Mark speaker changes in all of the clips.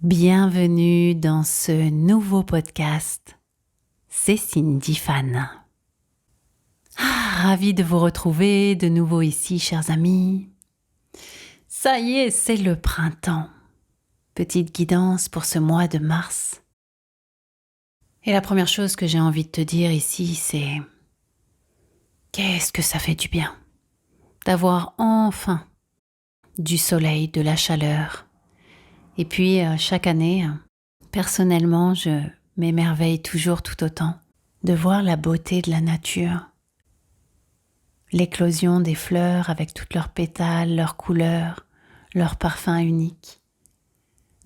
Speaker 1: Bienvenue dans ce nouveau podcast. C'est Cindy Fan. Ravie de vous retrouver de nouveau ici, chers amis. Ça y est, c'est le printemps. Petite guidance pour ce mois de mars. Et la première chose que j'ai envie de te dire ici, c'est qu'est-ce que ça fait du bien d'avoir enfin du soleil, de la chaleur. Et puis, chaque année, personnellement, je m'émerveille toujours tout autant de voir la beauté de la nature, l'éclosion des fleurs avec toutes leurs pétales, leurs couleurs, leurs parfums uniques,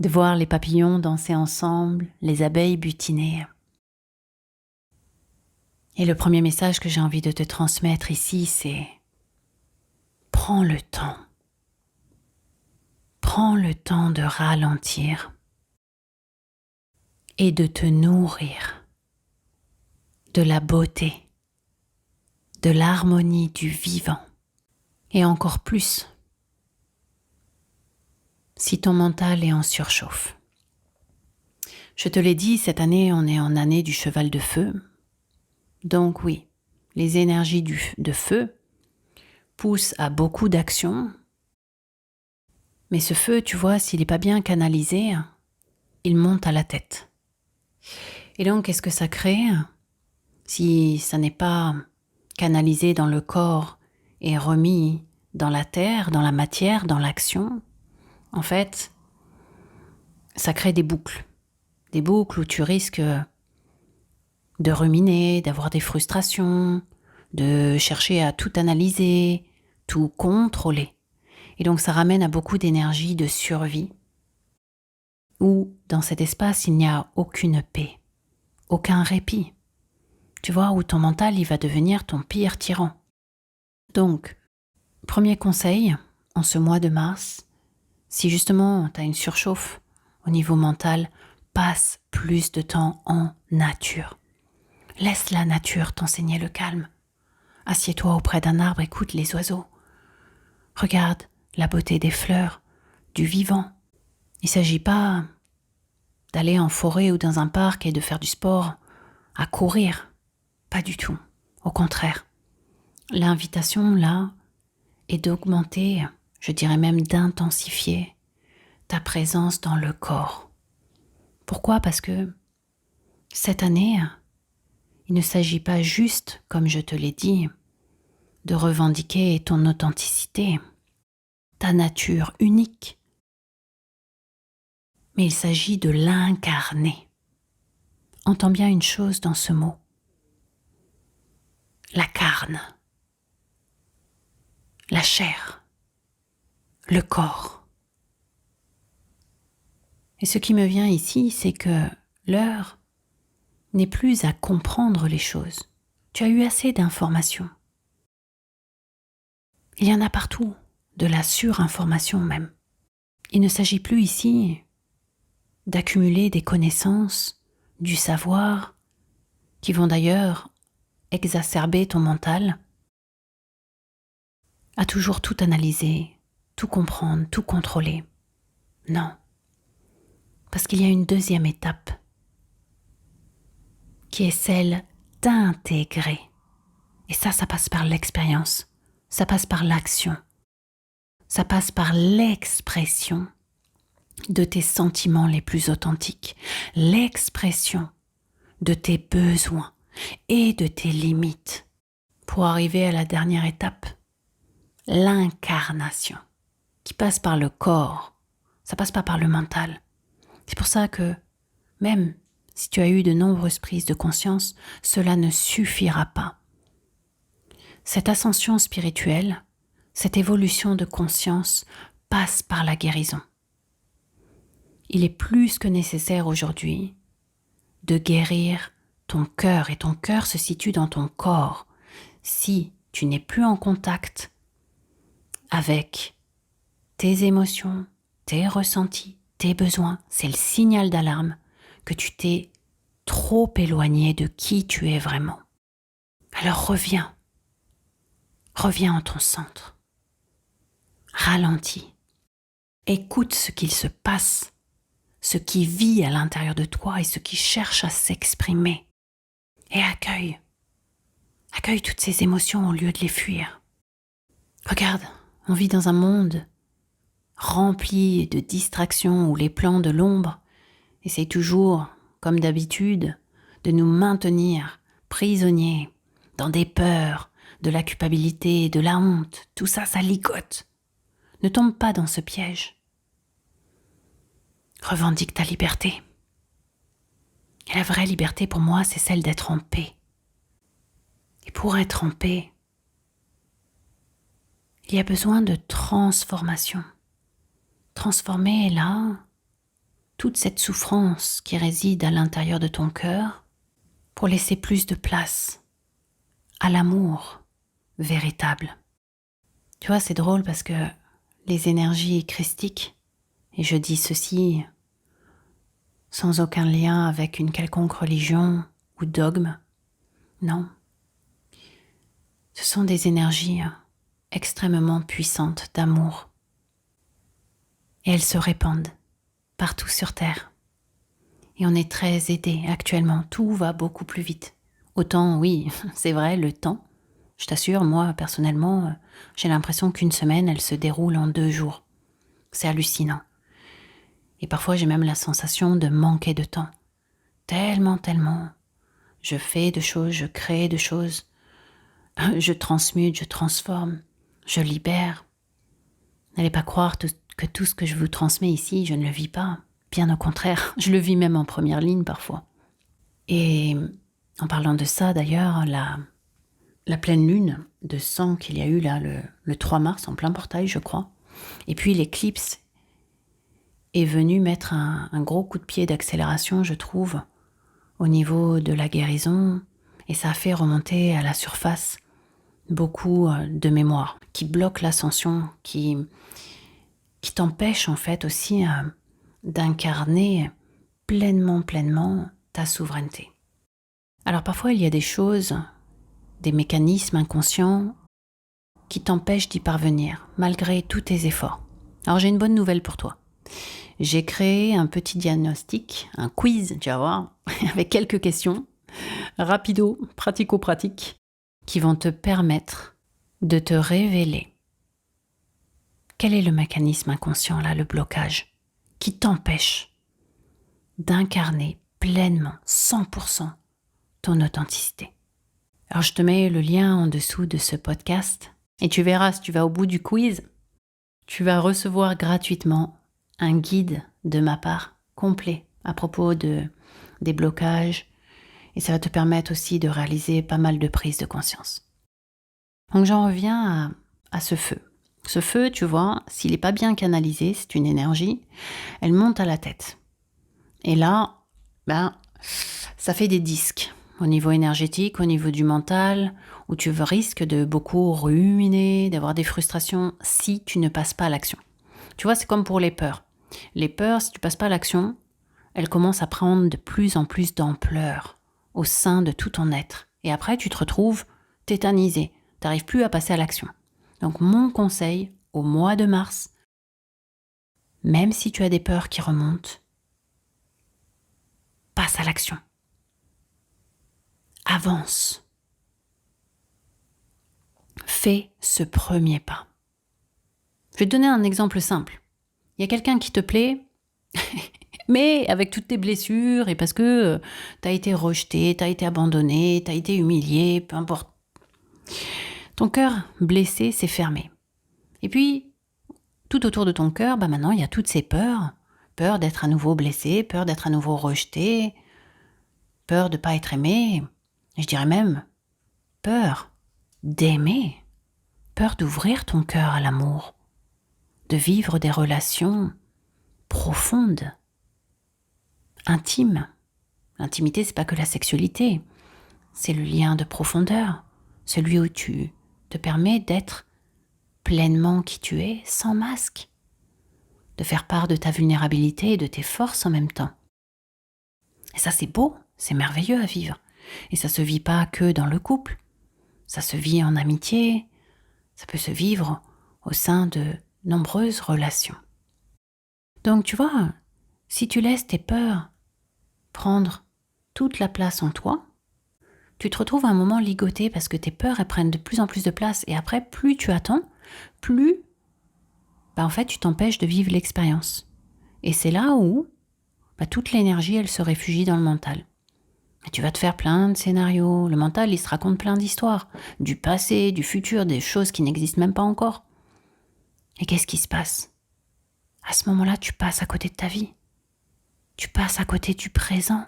Speaker 1: de voir les papillons danser ensemble, les abeilles butiner. Et le premier message que j'ai envie de te transmettre ici, c'est prends le temps. Prends le temps de ralentir et de te nourrir de la beauté, de l'harmonie du vivant. Et encore plus, si ton mental est en surchauffe. Je te l'ai dit, cette année, on est en année du cheval de feu. Donc oui, les énergies de feu poussent à beaucoup d'actions. Mais ce feu, tu vois, s'il n'est pas bien canalisé, il monte à la tête. Et donc, qu'est-ce que ça crée si ça n'est pas canalisé dans le corps et remis dans la terre, dans la matière, dans l'action? En fait, ça crée des boucles où tu risques de ruminer, d'avoir des frustrations, de chercher à tout analyser, tout contrôler. Et donc ça ramène à beaucoup d'énergie de survie, où dans cet espace il n'y a aucune paix, aucun répit. Tu vois, où ton mental il va devenir ton pire tyran. Donc, premier conseil, en ce mois de mars, si justement tu as une surchauffe au niveau mental, passe plus de temps en nature. Laisse la nature t'enseigner le calme. Assieds-toi auprès d'un arbre, écoute les oiseaux. Regarde la beauté des fleurs, du vivant. Il ne s'agit pas d'aller en forêt ou dans un parc et de faire du sport, à courir. Pas du tout. Au contraire. L'invitation, là, est d'augmenter, je dirais même d'intensifier ta présence dans le corps. Pourquoi ? Parce que cette année, il ne s'agit pas juste, comme je te l'ai dit, de revendiquer ton authenticité, ta nature unique, mais il s'agit de l'incarner. Entends bien une chose dans ce mot. La carne, la chair, le corps. Et ce qui me vient ici, c'est que l'heure n'est plus à comprendre les choses. Tu as eu assez d'informations. Il y en a partout, de la surinformation même. Il ne s'agit plus ici d'accumuler des connaissances, du savoir, qui vont d'ailleurs exacerber ton mental, à toujours tout analyser, tout comprendre, tout contrôler. Non. Parce qu'il y a une deuxième étape, qui est celle d'intégrer. Et ça passe par l'expérience, ça passe par l'action, ça passe par l'expression de tes sentiments les plus authentiques, l'expression de tes besoins et de tes limites pour arriver à la dernière étape, l'incarnation, qui passe par le corps, ça passe pas par le mental. C'est pour ça que même si tu as eu de nombreuses prises de conscience, cela ne suffira pas. Cette ascension spirituelle, cette évolution de conscience passe par la guérison. Il est plus que nécessaire aujourd'hui de guérir ton cœur, et ton cœur se situe dans ton corps. Si tu n'es plus en contact avec tes émotions, tes ressentis, tes besoins, c'est le signal d'alarme que tu t'es trop éloigné de qui tu es vraiment. Alors reviens en ton centre, ralentis, écoute ce qu'il se passe ce qui vit à l'intérieur de toi et ce qui cherche à s'exprimer. Et accueille. Accueille toutes ces émotions au lieu de les fuir. Regarde, on vit dans un monde rempli de distractions où les plans de l'ombre essayent toujours, comme d'habitude, de nous maintenir prisonniers dans des peurs, de la culpabilité, de la honte. Tout ça, ça ligote. Ne tombe pas dans ce piège. Revendique ta liberté. Et la vraie liberté pour moi, c'est celle d'être en paix. Et pour être en paix, il y a besoin de transformation. Transformer là toute cette souffrance qui réside à l'intérieur de ton cœur pour laisser plus de place à l'amour véritable. Tu vois, c'est drôle parce que les énergies christiques, et je dis ceci sans aucun lien avec une quelconque religion ou dogme, non. Ce sont des énergies extrêmement puissantes d'amour. Et elles se répandent partout sur Terre. Et on est très aidés actuellement, tout va beaucoup plus vite. Autant, oui, c'est vrai, le temps, je t'assure, moi, personnellement, j'ai l'impression qu'une semaine, elle se déroule en 2 jours. C'est hallucinant. Et parfois, j'ai même la sensation de manquer de temps. Tellement. Je fais de choses, je crée de choses. Je transmute, je transforme, je libère. N'allez pas croire que tout ce que je vous transmets ici, je ne le vis pas. Bien au contraire, je le vis même en première ligne parfois. Et en parlant de ça, d'ailleurs, la pleine lune de sang qu'il y a eu là le 3 mars, en plein portail, je crois, et puis l'éclipse est venue mettre un gros coup de pied d'accélération, je trouve, au niveau de la guérison, et ça a fait remonter à la surface beaucoup de mémoire, qui bloque l'ascension, qui t'empêche en fait aussi d'incarner pleinement ta souveraineté. Alors parfois il y a des choses, des mécanismes inconscients qui t'empêchent d'y parvenir, malgré tous tes efforts. Alors j'ai une bonne nouvelle pour toi. J'ai créé un petit diagnostic, un quiz, tu vas voir, avec quelques questions, rapido, pratico-pratiques, qui vont te permettre de te révéler. Quel est le mécanisme inconscient là, le blocage, qui t'empêche d'incarner pleinement, 100% ton authenticité? Alors je te mets le lien en dessous de ce podcast et tu verras, si tu vas au bout du quiz, tu vas recevoir gratuitement un guide de ma part complet à propos des blocages et ça va te permettre aussi de réaliser pas mal de prises de conscience. Donc j'en reviens à ce feu. Ce feu, tu vois, s'il n'est pas bien canalisé, c'est une énergie, elle monte à la tête. Et là, ça fait des disques au niveau énergétique, au niveau du mental, où tu risques de beaucoup ruminer, d'avoir des frustrations si tu ne passes pas à l'action. Tu vois, c'est comme pour les peurs. Les peurs, si tu ne passes pas à l'action, elles commencent à prendre de plus en plus d'ampleur au sein de tout ton être. Et après, tu te retrouves tétanisé. Tu n'arrives plus à passer à l'action. Donc mon conseil, au mois de mars, même si tu as des peurs qui remontent, passe à l'action. Avance. Fais ce premier pas. Je vais te donner un exemple simple. Il y a quelqu'un qui te plaît, mais avec toutes tes blessures et parce que tu as été rejeté, tu as été abandonné, tu as été humilié, peu importe. Ton cœur blessé s'est fermé. Et puis, tout autour de ton cœur, maintenant, il y a toutes ces peurs. Peur d'être à nouveau blessé, peur d'être à nouveau rejeté, peur de ne pas être aimé. Et je dirais même peur d'aimer, peur d'ouvrir ton cœur à l'amour, de vivre des relations profondes, intimes. L'intimité, c'est pas que la sexualité, c'est le lien de profondeur, celui où tu te permets d'être pleinement qui tu es, sans masque, de faire part de ta vulnérabilité et de tes forces en même temps. Et ça, c'est beau, c'est merveilleux à vivre. Et ça se vit pas que dans le couple, ça se vit en amitié, ça peut se vivre au sein de nombreuses relations. Donc tu vois, Si tu laisses tes peurs prendre toute la place en toi, tu te retrouves à un moment ligoté parce que tes peurs, elles prennent de plus en plus de place. Et après, plus tu attends, plus, en fait, tu t'empêches de vivre l'expérience. Et c'est là où toute l'énergie, elle se réfugie dans le mental. Et tu vas te faire plein de scénarios. Le mental, il se raconte plein d'histoires. Du passé, du futur, des choses qui n'existent même pas encore. Et qu'est-ce qui se passe? À ce moment-là, tu passes à côté de ta vie. Tu passes à côté du présent,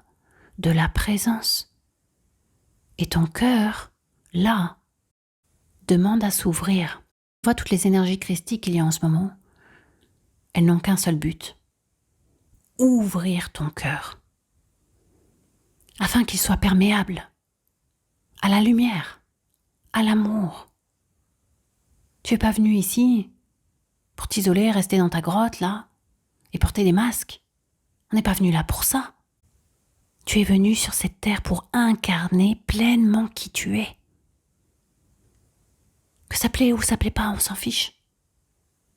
Speaker 1: de la présence. Et ton cœur, là, demande à s'ouvrir. Tu vois, toutes les énergies christiques qu'il y a en ce moment, elles n'ont qu'un seul but. Ouvrir ton cœur. Afin qu'il soit perméable à la lumière, à l'amour. Tu n'es pas venu ici pour t'isoler, rester dans ta grotte, là, et porter des masques. On n'est pas venu là pour ça. Tu es venu sur cette terre pour incarner pleinement qui tu es. Que ça plaît ou ça plaît pas, on s'en fiche.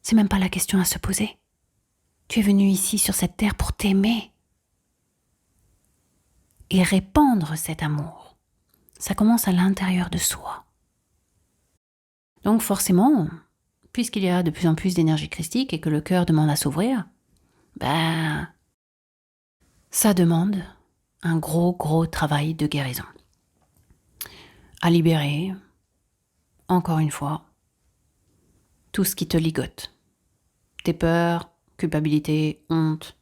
Speaker 1: C'est même pas la question à se poser. Tu es venu ici sur cette terre pour t'aimer et répandre cet amour. Ça commence à l'intérieur de soi. Donc forcément, puisqu'il y a de plus en plus d'énergie christique et que le cœur demande à s'ouvrir, ça demande un gros travail de guérison. À libérer, encore une fois, tout ce qui te ligote. Tes peurs, culpabilité, honte,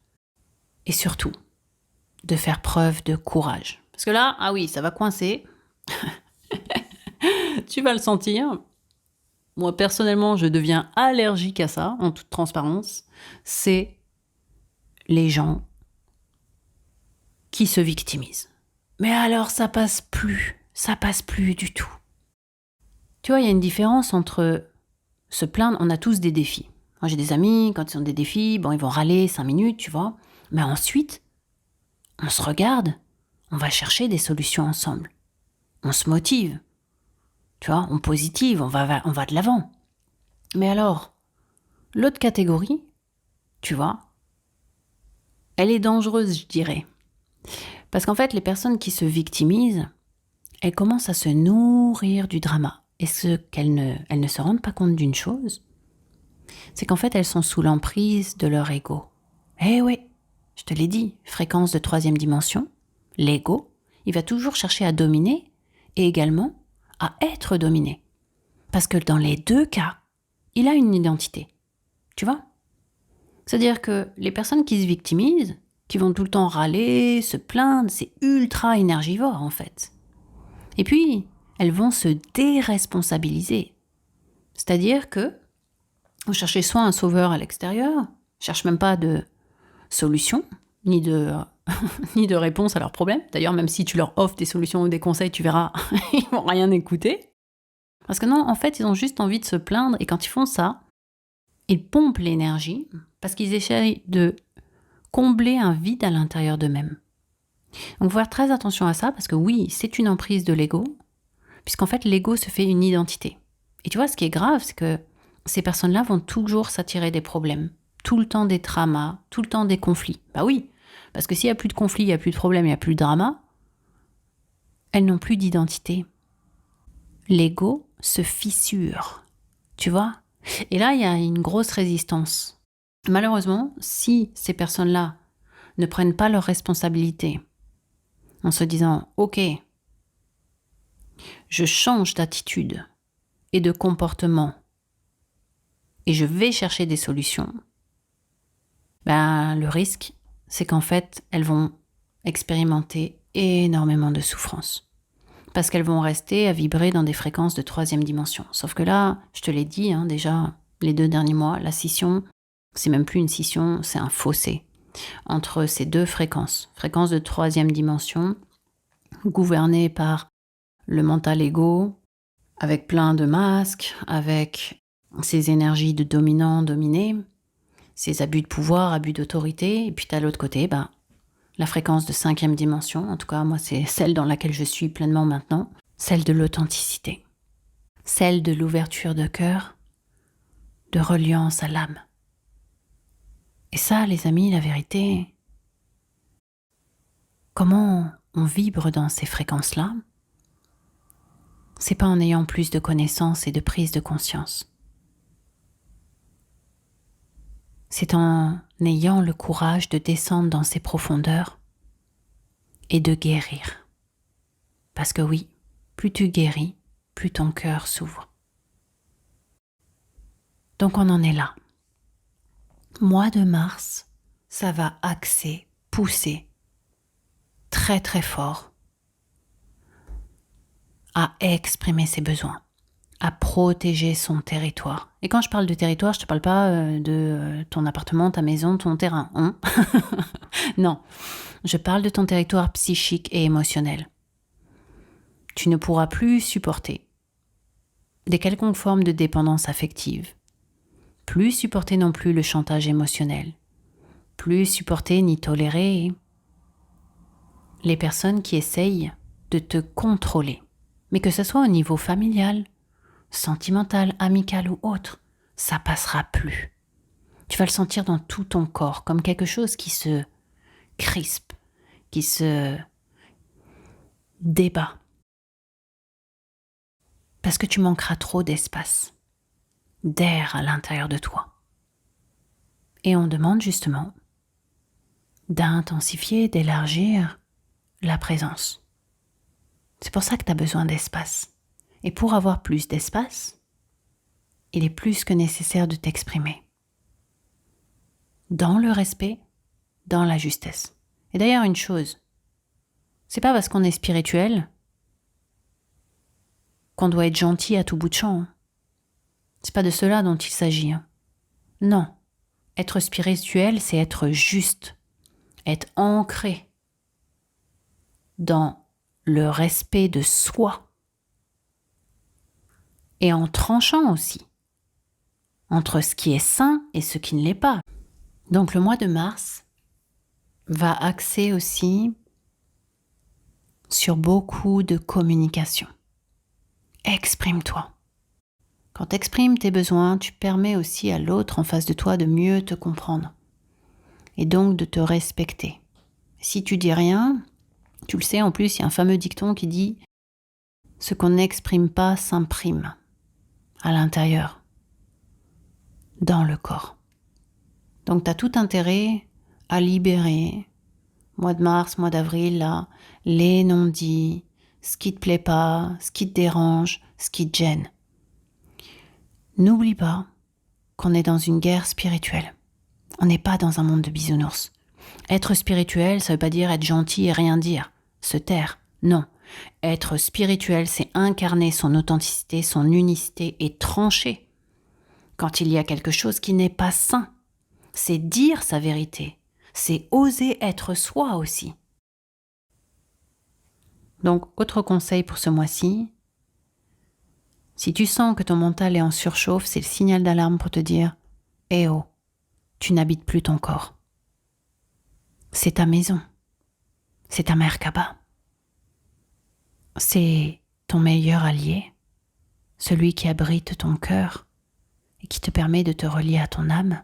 Speaker 1: et surtout, de faire preuve de courage. Parce que là, ça va coincer. Tu vas le sentir. Moi, personnellement, je deviens allergique à ça, en toute transparence. C'est les gens qui se victimisent. Mais alors, ça passe plus du tout. Tu vois, il y a une différence entre se plaindre, on a tous des défis. Moi, j'ai des amis, quand ils ont des défis, ils vont râler 5 minutes, tu vois. Mais ensuite, on se regarde, on va chercher des solutions ensemble. On se motive, tu vois, on positive, on va de l'avant. Mais alors, l'autre catégorie, tu vois, elle est dangereuse, je dirais. Parce qu'en fait, les personnes qui se victimisent, elles commencent à se nourrir du drama. Et elles ne se rendent pas compte d'une chose, c'est qu'en fait, elles sont sous l'emprise de leur ego. Eh oui, je te l'ai dit, fréquence de 3e dimension, l'ego, il va toujours chercher à dominer et également à être dominé. Parce que dans les deux cas, il a une identité. Tu vois? C'est-à-dire que les personnes qui se victimisent, qui vont tout le temps râler, se plaindre, c'est ultra énergivore en fait. Et puis, elles vont se déresponsabiliser. C'est-à-dire que vous cherchez soit un sauveur à l'extérieur, ne cherchent même pas de solution, ni de réponse à leurs problèmes. D'ailleurs, même si tu leur offres des solutions ou des conseils, tu verras, ils vont rien écouter. Parce que non, en fait, ils ont juste envie de se plaindre. Et quand ils font ça, ils pompent l'énergie parce qu'ils essayent de combler un vide à l'intérieur d'eux-mêmes. Donc, faut faire très attention à ça parce que oui, c'est une emprise de l'ego, puisqu'en fait, l'ego se fait une identité. Et tu vois, ce qui est grave, c'est que ces personnes-là vont toujours s'attirer des problèmes. Tout le temps des traumas, tout le temps des conflits. Bah oui, parce que s'il n'y a plus de conflits, il n'y a plus de problèmes, il n'y a plus de drama, elles n'ont plus d'identité. L'ego se fissure, tu vois? Et là, il y a une grosse résistance. Malheureusement, si ces personnes-là ne prennent pas leurs responsabilités en se disant « Ok, je change d'attitude et de comportement et je vais chercher des solutions », le risque, c'est qu'en fait, elles vont expérimenter énormément de souffrance. Parce qu'elles vont rester à vibrer dans des fréquences de 3e dimension. Sauf que là, je te l'ai dit, déjà, les 2 derniers mois, la scission, c'est même plus une scission, c'est un fossé entre ces 2 fréquences. Fréquence de 3e dimension, gouvernée par le mental égo, avec plein de masques, avec ces énergies de dominant-dominé, ces abus de pouvoir, abus d'autorité, et puis t'as l'autre côté, la fréquence de 5e dimension, en tout cas moi c'est celle dans laquelle je suis pleinement maintenant, celle de l'authenticité, celle de l'ouverture de cœur, de reliance à l'âme. Et ça, les amis, la vérité, Comment on vibre dans ces fréquences-là? C'est pas en ayant plus de connaissances et de prise de conscience. C'est en ayant le courage de descendre dans ces profondeurs et de guérir. Parce que oui, plus tu guéris, plus ton cœur s'ouvre. Donc on en est là. Mois de mars, ça va axer, pousser très très fort à exprimer ses besoins, à protéger son territoire. Et quand je parle de territoire, je ne te parle pas de ton appartement, ta maison, ton terrain. Hein. Non, je parle de ton territoire psychique et émotionnel. Tu ne pourras plus supporter des quelconques formes de dépendance affective, plus supporter non plus le chantage émotionnel, plus supporter ni tolérer les personnes qui essayent de te contrôler. Mais que ce soit au niveau familial, sentimental, amical ou autre, ça passera plus. Tu vas le sentir dans tout ton corps, comme quelque chose qui se crispe, qui se débat. Parce que tu manqueras trop d'espace, d'air à l'intérieur de toi. Et on demande justement d'intensifier, d'élargir la présence. C'est pour ça que tu as besoin d'espace. Et pour avoir plus d'espace, il est plus que nécessaire de t'exprimer. Dans le respect, dans la justesse. Et d'ailleurs, une chose, c'est pas parce qu'on est spirituel qu'on doit être gentil à tout bout de champ. C'est pas de cela dont il s'agit. Non. Être spirituel, c'est être juste, être ancré dans le respect de soi et en tranchant aussi entre ce qui est sain et ce qui ne l'est pas. Donc le mois de mars va axer aussi sur beaucoup de communication. Exprime-toi. Quand tu exprimes tes besoins, tu permets aussi à l'autre en face de toi de mieux te comprendre et donc de te respecter. Si tu dis rien, tu le sais en plus, il y a un fameux dicton qui dit « Ce qu'on n'exprime pas s'imprime à l'intérieur, dans le corps ». Donc tu as tout intérêt à libérer, mois de mars, mois d'avril, là, les non-dits, ce qui te plaît pas, ce qui te dérange, ce qui te gêne. N'oublie pas qu'on est dans une guerre spirituelle. On n'est pas dans un monde de bisounours. Être spirituel, ça veut pas dire être gentil et rien dire, se taire. Non. Être spirituel, c'est incarner son authenticité, son unicité et trancher quand il y a quelque chose qui n'est pas sain. C'est dire sa vérité. C'est oser être soi aussi. Donc, autre conseil pour ce mois-ci, si tu sens que ton mental est en surchauffe, c'est le signal d'alarme pour te dire « Eh oh, tu n'habites plus ton corps. C'est ta maison. C'est ta Merkaba. C'est ton meilleur allié, celui qui abrite ton cœur et qui te permet de te relier à ton âme.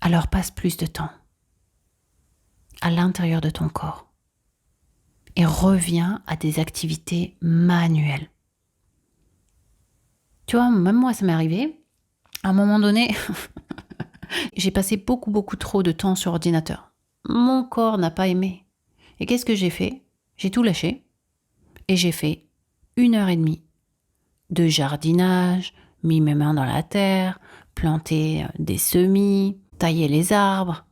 Speaker 1: Alors passe plus de temps à l'intérieur de ton corps et reviens à des activités manuelles. Tu vois, même moi, ça m'est arrivé. À un moment donné, j'ai passé beaucoup trop de temps sur ordinateur. Mon corps n'a pas aimé. Et qu'est-ce que j'ai fait? J'ai tout lâché et j'ai fait 1h30 de jardinage, mis mes mains dans la terre, planter des semis, tailler les arbres.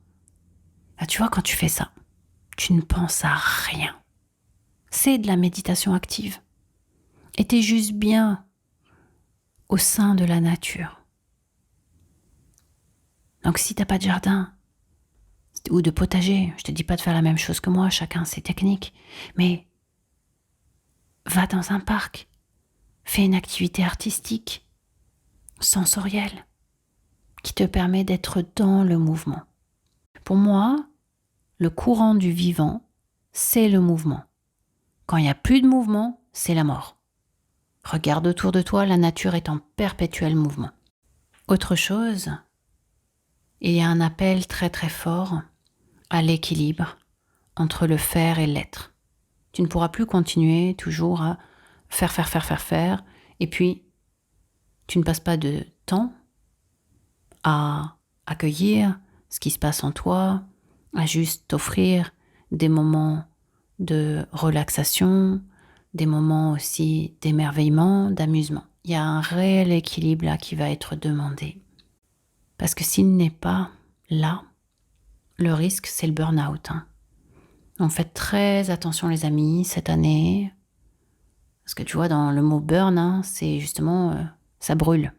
Speaker 1: Ah, tu vois, quand tu fais ça, tu ne penses à rien. C'est de la méditation active. Et t'es juste bien au sein de la nature. Donc si t'as pas de jardin ou de potager, je te dis pas de faire la même chose que moi, chacun ses techniques, mais va dans un parc, fais une activité artistique, sensorielle, qui te permet d'être dans le mouvement. Pour moi, le courant du vivant, c'est le mouvement. Quand il n'y a plus de mouvement, c'est la mort. Regarde autour de toi, la nature est en perpétuel mouvement. Autre chose, il y a un appel très fort à l'équilibre entre le faire et l'être. Tu ne pourras plus continuer toujours à faire, et puis tu ne passes pas de temps à accueillir ce qui se passe en toi, à juste t'offrir des moments de relaxation, des moments aussi d'émerveillement, d'amusement. Il y a un réel équilibre là qui va être demandé. Parce que s'il n'est pas là, le risque, c'est le burn-out. Donc faites très attention les amis cette année. Parce que tu vois, dans le mot burn, c'est justement, ça brûle.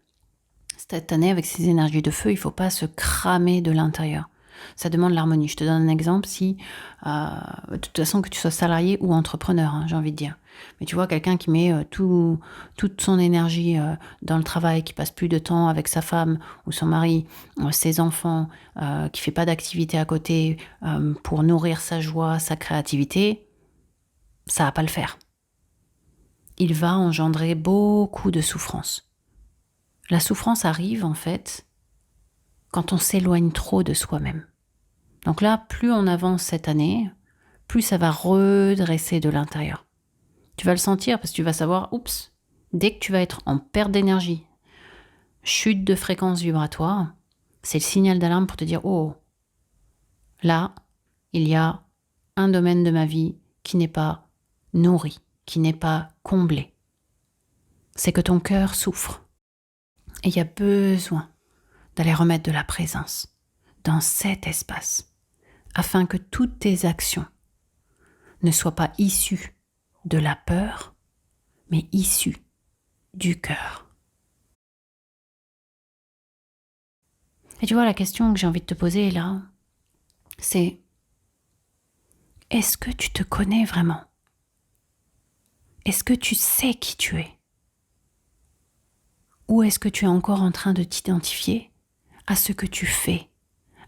Speaker 1: Cette année, avec ces énergies de feu, il ne faut pas se cramer de l'intérieur. Ça demande l'harmonie. Je te donne un exemple, si, de toute façon, que tu sois salarié ou entrepreneur, j'ai envie de dire. Mais tu vois, quelqu'un qui met toute son énergie dans le travail, qui passe plus de temps avec sa femme ou son mari, ses enfants, qui fait pas d'activité à côté pour nourrir sa joie, sa créativité, ça va pas le faire. Il va engendrer beaucoup de souffrance. La souffrance arrive en fait quand on s'éloigne trop de soi-même. Donc là, plus on avance cette année, plus ça va redresser de l'intérieur. Tu vas le sentir parce que tu vas savoir, oups, dès que tu vas être en perte d'énergie, chute de fréquence vibratoire, c'est le signal d'alarme pour te dire, oh, là, il y a un domaine de ma vie qui n'est pas nourri, qui n'est pas comblé. C'est que ton cœur souffre. Et il y a besoin d'aller remettre de la présence dans cet espace, afin que toutes tes actions ne soient pas issues de la peur, mais issues du cœur. Et tu vois, la question que j'ai envie de te poser là, c'est: est-ce que tu te connais vraiment? Est-ce que tu sais qui tu es? Ou est-ce que tu es encore en train de t'identifier à ce que tu fais,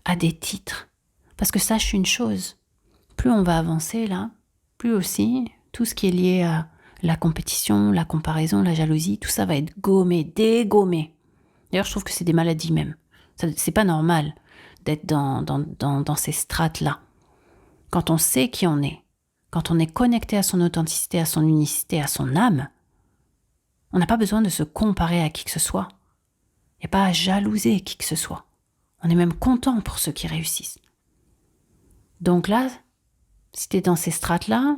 Speaker 1: à des titres? Parce que sache une chose, plus on va avancer là, plus aussi tout ce qui est lié à la compétition, la comparaison, la jalousie, tout ça va être gommé, dégommé. D'ailleurs, je trouve que c'est des maladies même. C'est pas normal d'être dans ces strates-là. Quand on sait qui on est, quand on est connecté à son authenticité, à son unicité, à son âme, on n'a pas besoin de se comparer à qui que ce soit. Il n'y a pas à jalouser qui que ce soit. On est même content pour ceux qui réussissent. Donc là, si tu es dans ces strates-là,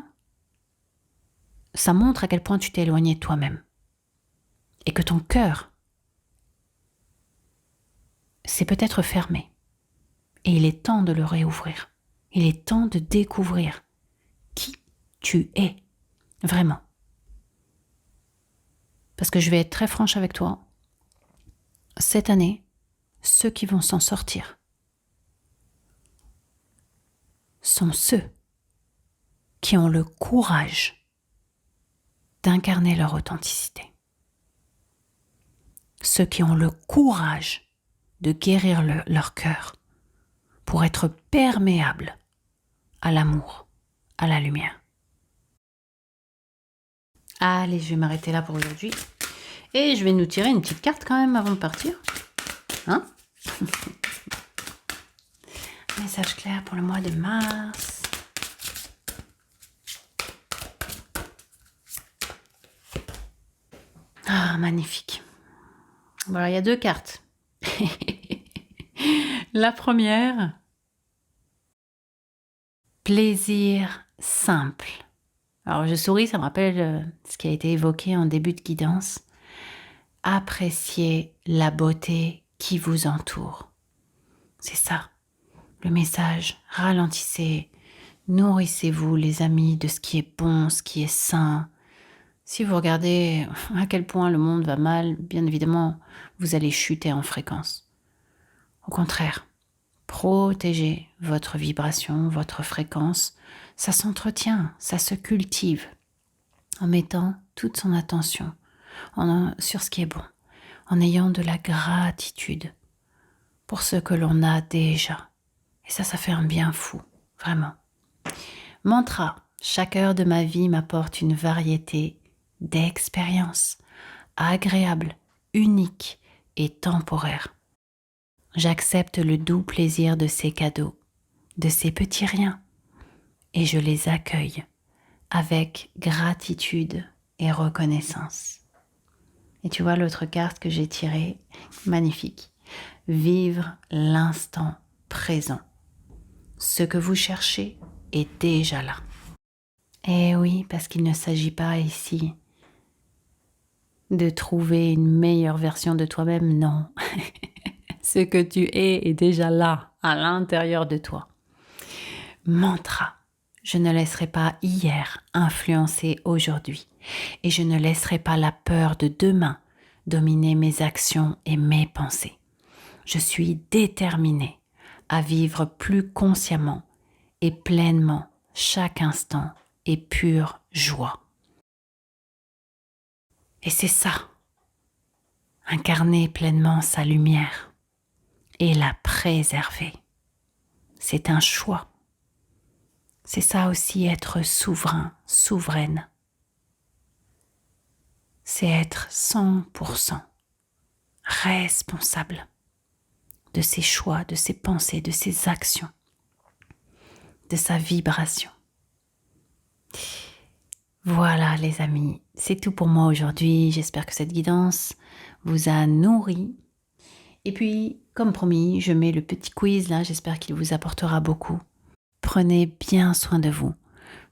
Speaker 1: ça montre à quel point tu t'es éloigné de toi-même. Et que ton cœur s'est peut-être fermé. Et il est temps de le réouvrir. Il est temps de découvrir qui tu es, vraiment. Parce que je vais être très franche avec toi. Cette année, ceux qui vont s'en sortir sont ceux qui ont le courage d'incarner leur authenticité. Ceux qui ont le courage de guérir leur cœur pour être perméables à l'amour, à la lumière. Allez, je vais m'arrêter là pour aujourd'hui. Et je vais nous tirer une petite carte quand même avant de partir. Hein? Message clair pour le mois de mars. Ah, magnifique. Voilà, il y a 2 cartes. La première, plaisir simple. Alors je souris, ça me rappelle ce qui a été évoqué en début de guidance. Appréciez la beauté qui vous entoure. C'est ça, le message. Ralentissez, nourrissez-vous les amis de ce qui est bon, ce qui est sain. Si vous regardez à quel point le monde va mal, bien évidemment, vous allez chuter en fréquence. Au contraire, protégez votre vibration, votre fréquence. Ça s'entretient, ça se cultive en mettant toute son attention sur ce qui est bon, en ayant de la gratitude pour ce que l'on a déjà. Et ça fait un bien fou, vraiment. Mantra, chaque heure de ma vie m'apporte une variété d'expériences agréables, uniques et temporaires. J'accepte le doux plaisir de ces cadeaux, de ces petits riens et je les accueille avec gratitude et reconnaissance. Et tu vois l'autre carte que j'ai tirée, magnifique. Vivre l'instant présent. Ce que vous cherchez est déjà là. Et oui, parce qu'il ne s'agit pas ici de trouver une meilleure version de toi-même, non. Ce que tu es est déjà là, à l'intérieur de toi. Mantra. Je ne laisserai pas hier influencer aujourd'hui et je ne laisserai pas la peur de demain dominer mes actions et mes pensées. Je suis déterminée à vivre plus consciemment et pleinement chaque instant et pure joie. Et c'est ça, incarner pleinement sa lumière et la préserver. C'est un choix. C'est ça aussi être souverain, souveraine. C'est être 100% responsable de ses choix, de ses pensées, de ses actions, de sa vibration. Voilà les amis, c'est tout pour moi aujourd'hui. J'espère que cette guidance vous a nourri. Et puis, comme promis, je mets le petit quiz là, j'espère qu'il vous apportera beaucoup. Prenez bien soin de vous.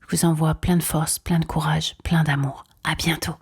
Speaker 1: Je vous envoie plein de force, plein de courage, plein d'amour. À bientôt.